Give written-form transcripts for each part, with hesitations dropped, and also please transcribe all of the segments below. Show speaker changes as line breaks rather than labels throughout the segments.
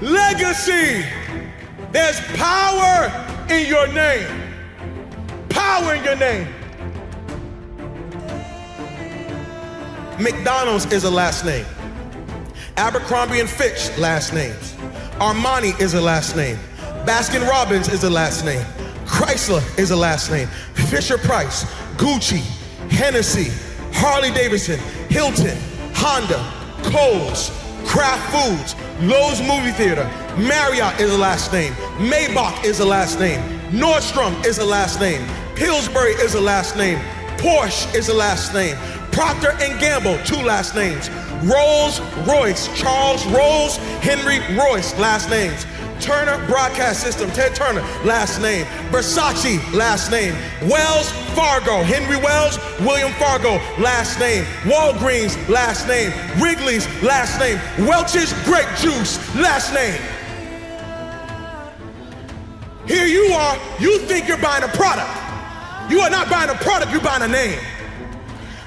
Legacy. There's power in your name. Power in your name. McDonald's is a last name. Abercrombie and Fitch, last names. Armani is a last name. Baskin Robbins is a last name. Chrysler is a last name. Fisher Price, Gucci, Hennessy, Harley Davidson, Hilton, Honda, Kohl's, Kraft Foods, Lowe's Movie Theater, Marriott is a last name. Maybach is a last name. Nordstrom is a last name. Pillsbury is a last name. Porsche is a last name. Procter & Gamble, 2 last names. Rolls Royce, Charles Rolls, Henry Royce, last names. Turner Broadcast System, Ted Turner, last name. Versace, last name. Wells Fargo, Henry Wells, William Fargo, last name. Walgreens, last name. Wrigley's, last name. Welch's Grape Juice, last name. Here you are, you think you're buying a product. You are not buying a product, you're buying a name.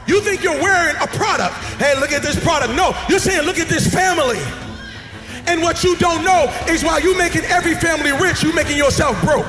You think you're wearing a product. Hey, look at this product. No, you're saying, look at this family. And what you don't know is while you're making every family rich, you're making yourself broke.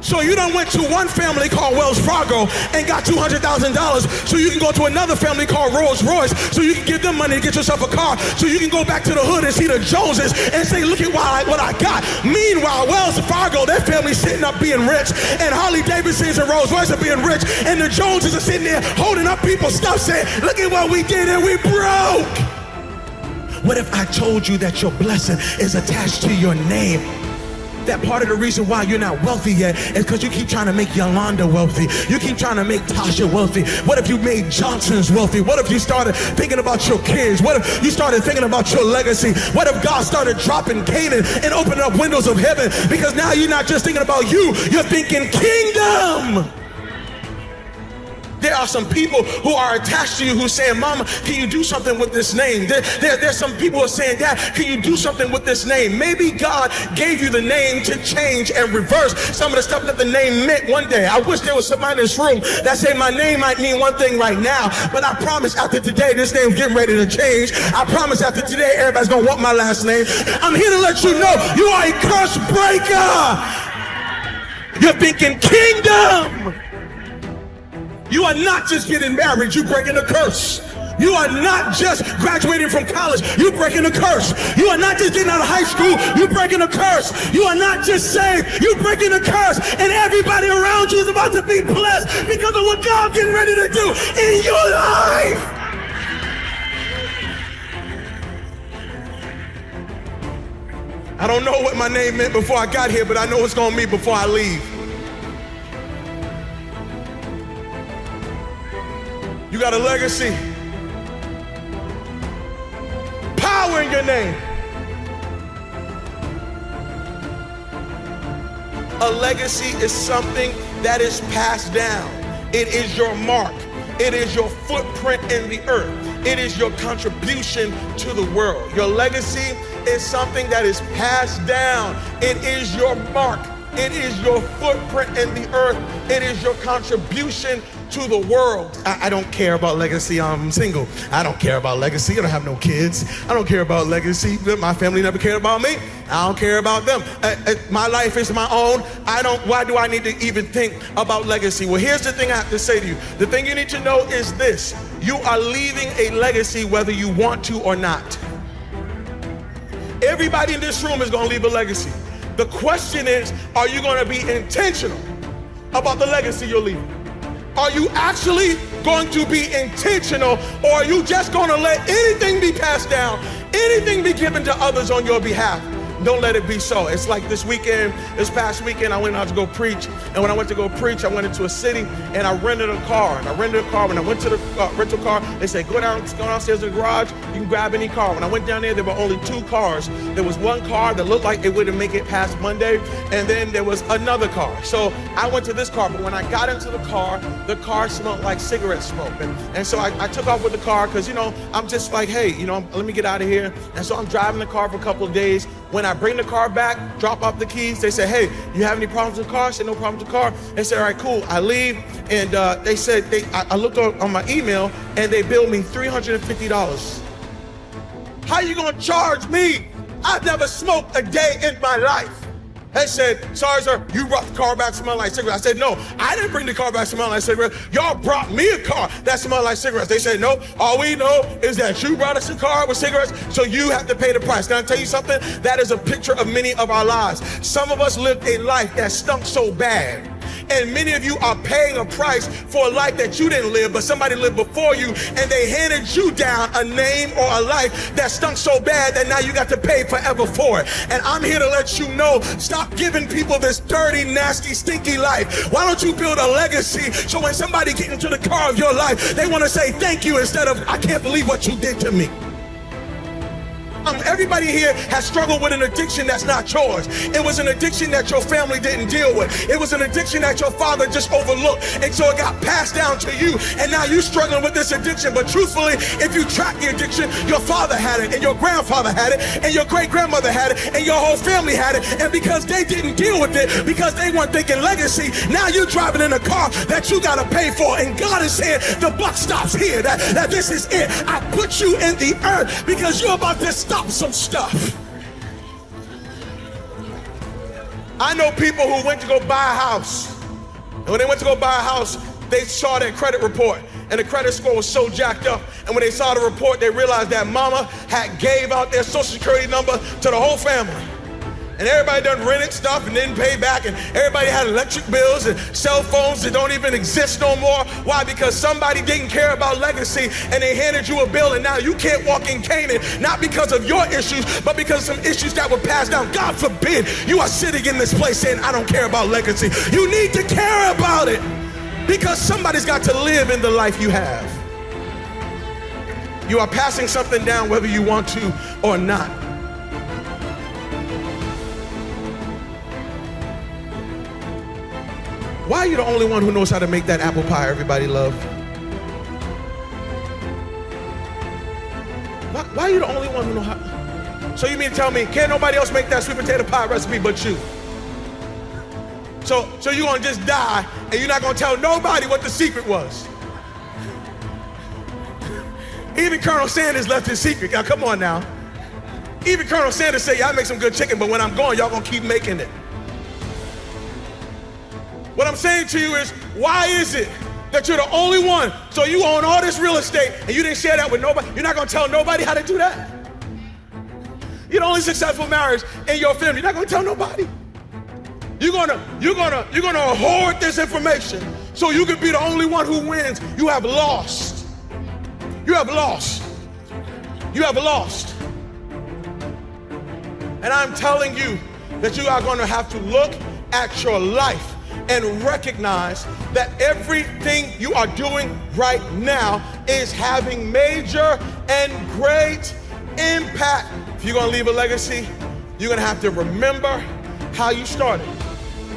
So you done went to one family called Wells Fargo and got $200,000 so you can go to another family called Rolls Royce so you can give them money to get yourself a car so you can go back to the hood and see the Joneses and say, look at what I got. Meanwhile, Wells Fargo, their family's sitting up being rich, and Harley Davidsons and Rolls Royce are being rich, and the Joneses are sitting there holding up people's stuff saying, look at what we did and we broke. What if I told you that your blessing is attached to your name? That part of the reason why you're not wealthy yet is because you keep trying to make Yolanda wealthy. You keep trying to make Tasha wealthy. What if you made Johnson's wealthy? What if you started thinking about your kids? What if you started thinking about your legacy? What if God started dropping Canaan and opening up windows of heaven? Because now you're not just thinking about you, you're thinking kingdom. There are some people who are attached to you who are saying, Mama, can you do something with this name? There's some people who are saying, Dad, can you do something with this name? Maybe God gave you the name to change and reverse some of the stuff that the name meant one day. I wish there was somebody in this room that said my name might mean one thing right now, but I promise after today, this name's getting ready to change. I promise after today, everybody's gonna want my last name. I'm here to let you know you are a curse breaker. You're thinking kingdom. You are not just getting married, you're breaking a curse. You are not just graduating from college, you're breaking a curse. You are not just getting out of high school, you're breaking a curse. You are not just saved, you're breaking a curse. And everybody around you is about to be blessed because of what God's getting ready to do in your life. I don't know what my name meant before I got here, but I know what's gonna mean before I leave. You got a legacy. Power in your name. A legacy is something that is passed down. It is your mark. It is your footprint in the earth. It is your contribution to the world. Your legacy is something that is passed down. It is your mark. It is your footprint in the earth. It is your contribution to the world. I don't care about legacy. I'm single. I don't care about legacy. I don't have no kids. I don't care about legacy. My family never cared about me. I don't care about them. My life is my own. Why do I need to even think about legacy? Well, here's the thing I have to say to you. The thing you need to know is this. You are leaving a legacy whether you want to or not. Everybody in this room is going to leave a legacy. The question is, are you going to be intentional about the legacy you're leaving? Are you actually going to be intentional, or are you just going to let anything be passed down, anything be given to others on your behalf? Don't let it be so. It's like this past weekend, I went out to go preach. And when I went to go preach, I went into a city and I rented a car. When I went to the rental car, they said, go downstairs to the garage, you can grab any car. When I went down there were only 2 cars. There was one car that looked like it wouldn't make it past Monday. And then there was another car. So I went to this car, but when I got into the car smelled like cigarette smoke. And so I took off with the car because, I'm just like, hey, let me get out of here. And so I'm driving the car for a couple of days. When I bring the car back, drop off the keys, they say, hey, you have any problems with the car? I said, no problem with the car. They said, all right, cool. I leave, and they said, I looked on my email, and they billed me $350. How you gonna charge me I've never smoked a day in my life. They said, sorry, sir, you brought the car back smelling like cigarettes. I said, no, I didn't bring the car back smelling like cigarettes. Y'all brought me a car that smelled like cigarettes. They said, no, all we know is that you brought us a car with cigarettes, so you have to pay the price. Can I tell you something? That is a picture of many of our lives. Some of us lived a life that stunk so bad. And many of you are paying a price for a life that you didn't live, but somebody lived before you, and they handed you down a name or a life that stunk so bad that now you got to pay forever for it. And I'm here to let you know, stop giving people this dirty, nasty, stinky life. Why don't you build a legacy so when somebody gets into the car of your life, they want to say thank you instead of, I can't believe what you did to me. Everybody here has struggled with an addiction that's not yours. It was an addiction that your family didn't deal with. It was an addiction that your father just overlooked. And so it got passed down to you. And now you're struggling with this addiction. But truthfully, if you track the addiction, your father had it, and your grandfather had it, and your great-grandmother had it, and your whole family had it. And because they didn't deal with it, because they weren't thinking legacy, now you're driving in a car that you got to pay for. And God is saying, the buck stops here, that this is it. I put you in the earth because you're about to stop some stuff. I know people who went to go buy a house, and when they went to go buy a house, they saw their credit report, and the credit score was so jacked up, and when they saw the report, they realized that mama had gave out their social security number to the whole family. And everybody done rented stuff and didn't pay back, and everybody had electric bills and cell phones that don't even exist no more. Why? Because somebody didn't care about legacy, and they handed you a bill, and now you can't walk in Canaan, not because of your issues, but because of some issues that were passed down. God forbid you are sitting in this place saying, I don't care about legacy. You need to care about it, because somebody's got to live in the life you have. You are passing something down whether you want to or not. Why are you the only one who knows how to make that apple pie everybody loves? Why are you the only one who knows how? So you mean to tell me, can't nobody else make that sweet potato pie recipe but you? So you're gonna just die and you're not gonna tell nobody what the secret was? Even Colonel Sanders left his secret. Now come on now. Even Colonel Sanders said, yeah, I make some good chicken, but when I'm gone, y'all gonna keep making it. What I'm saying to you is, why is it that you're the only one? So you own all this real estate and you didn't share that with nobody. You're not gonna tell nobody how to do that. You're the only successful marriage in your family. You're not gonna tell nobody. You're gonna hoard this information so you can be the only one who wins. You have lost. You have lost. You have lost. And I'm telling you that you are gonna have to look at your life and recognize that everything you are doing right now is having major and great impact. If you're gonna leave a legacy, you're gonna have to remember how you started,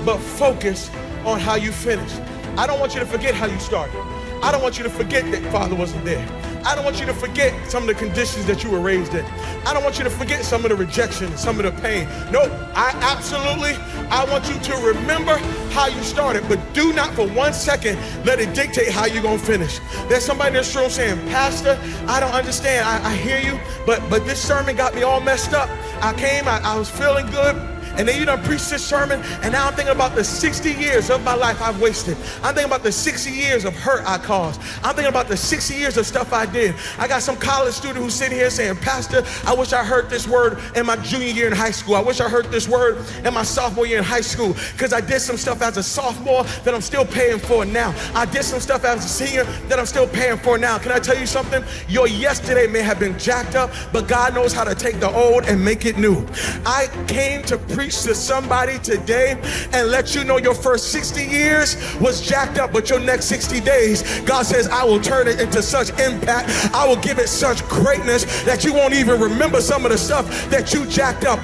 but focus on how you finished. I don't want you to forget how you started. I don't want you to forget that Father wasn't there. I don't want you to forget some of the conditions that you were raised in. I don't want you to forget some of the rejection, some of the pain. No, I want you to remember how you started, but do not for 1 second let it dictate how you're gonna finish. There's somebody in this room saying, Pastor, I don't understand. I hear you, but this sermon got me all messed up. I was feeling good. And then you done preached this sermon, and now I'm thinking about the 60 years of my life I've wasted. I'm thinking about the 60 years of hurt I caused. I'm thinking about the 60 years of stuff I did. I got some college student who's sitting here saying, Pastor, I wish I heard this word in my junior year in high school. I wish I heard this word in my sophomore year in high school, because I did some stuff as a sophomore that I'm still paying for now. I did some stuff as a senior that I'm still paying for now. Can I tell you something? Your yesterday may have been jacked up, but God knows how to take the old and make it new. I came to preach to somebody today and let you know your first 60 years was jacked up, but your next 60 days, God says, I will turn it into such impact. I will give it such greatness that you won't even remember some of the stuff that you jacked up.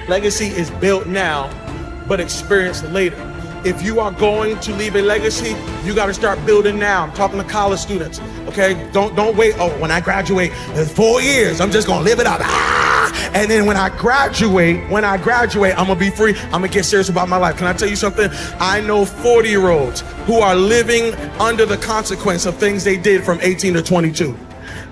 Legacy is built now, but experienced later. If you are going to leave a legacy, you got to start building now. I'm talking to college students, okay? Don't wait. Oh, when I graduate, in 4 years, I'm just going to live it up. And then when I graduate, I'm gonna be free. I'm gonna get serious about my life. Can I tell you something? I know 40-year-olds who are living under the consequence of things they did from 18 to 22.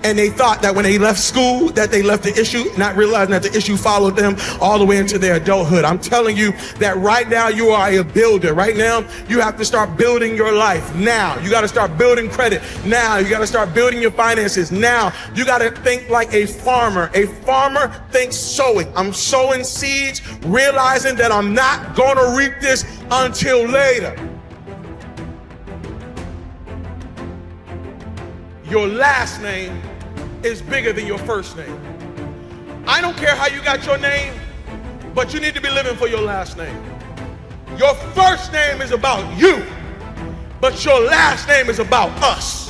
and they thought that when they left school that they left the issue, not realizing that the issue followed them all the way into their adulthood. I'm telling you that right now you are a builder. Right now you have to start building your life. Now you got to start building credit. Now you got to start building your finances. Now you got to think like a farmer. A farmer thinks sowing. I'm sowing seeds, realizing that I'm not going to reap this until later. Your last name is bigger than your first name. I don't care how you got your name, but you need to be living for your last name. Your first name is about you, but your last name is about us.